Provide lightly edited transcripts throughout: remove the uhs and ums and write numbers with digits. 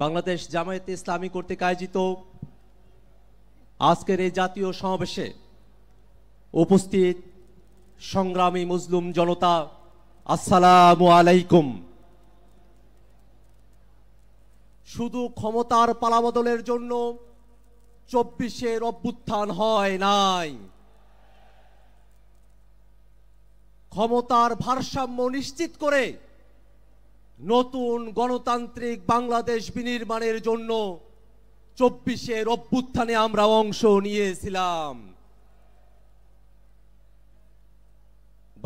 বাংলাদেশ জামায়াতে ইসলামী কর্তৃক আয়োজিত আজকের এই জাতীয় সমাবেশে উপস্থিত সংগ্রামী মুসলিম জনতা, আসসালামু আলাইকুম। শুধু ক্ষমতার পালাবদলের জন্য 24-এর অভ্যুত্থান হয় নাই, ক্ষমতার ভারসাম্য নিশ্চিত করে নতুন গণতান্ত্রিক বাংলাদেশ বিনির্মাণের জন্য 24-এর অভ্যুত্থানে আমরা অংশ নিয়েছিলাম।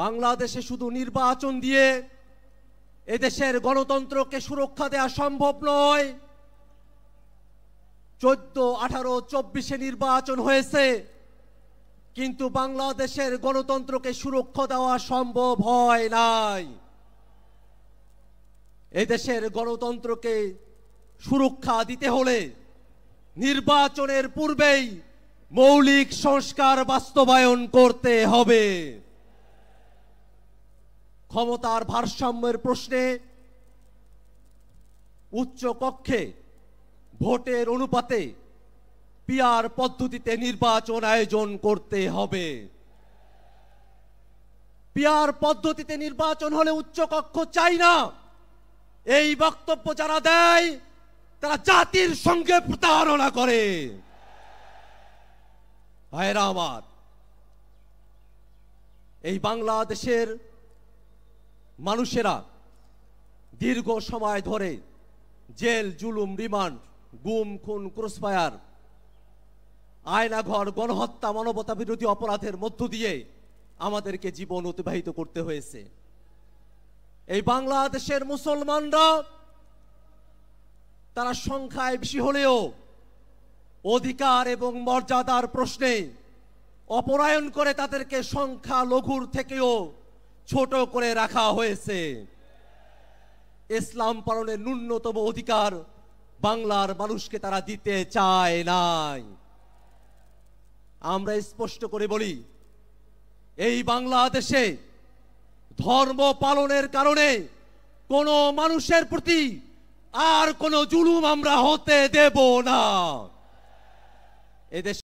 বাংলাদেশে শুধু নির্বাচন দিয়ে এদেশের গণতন্ত্রকে সুরক্ষা দেওয়া সম্ভব নয়। 14, 18, 24-এ নির্বাচন হয়েছে, কিন্তু বাংলাদেশের গণতন্ত্রকে সুরক্ষা দেওয়া সম্ভব হয় নাই। এদেশের গণতন্ত্রকে সুরক্ষা দিতে হলে নির্বাচনের পূর্বেই মৌলিক সংস্কার বাস্তবায়ন করতে হবে। ক্ষমতার ভারসাম্যের প্রশ্নে উচ্চ কক্ষে ভোটের অনুপাতে পিআর পদ্ধতিতে নির্বাচন আয়োজন করতে হবে। পিআর পদ্ধতিতে নির্বাচন হলে উচ্চ কক্ষ চাই না, এই বক্তব্য যারা দেয় তারা জাতির সঙ্গে প্রতারণা করে। ভাইরা আমার, এই বাংলাদেশের মানুষেরা দীর্ঘ সময় ধরে জেল, জুলুম, রিমান্ড, গুম, খুন, ক্রসফায়ার, আয়নাঘর, গণহত্যা, মানবতা বিরোধী অপরাধের মধ্য দিয়ে আমাদেরকে জীবন অতিবাহিত করতে হয়েছে। এই বাংলাদেশের মুসলমানরা তারা সংখ্যায় বেশি হলেও অধিকার এবং মর্যাদার প্রশ্নে অপরায়ণ করে তাদেরকে সংখ্যা লঘুর থেকেও ছোট করে রাখা হয়েছে। ইসলাম পালনের ন্যূনতম অধিকার বাংলার মানুষকে তারা দিতে চায় নাই। আমরা স্পষ্ট করে বলি, এই বাংলাদেশে ধর্ম পালনের কারণে কোন মানুষের প্রতি আর কোন জুলুম আমরা হতে দেব না। এদেশ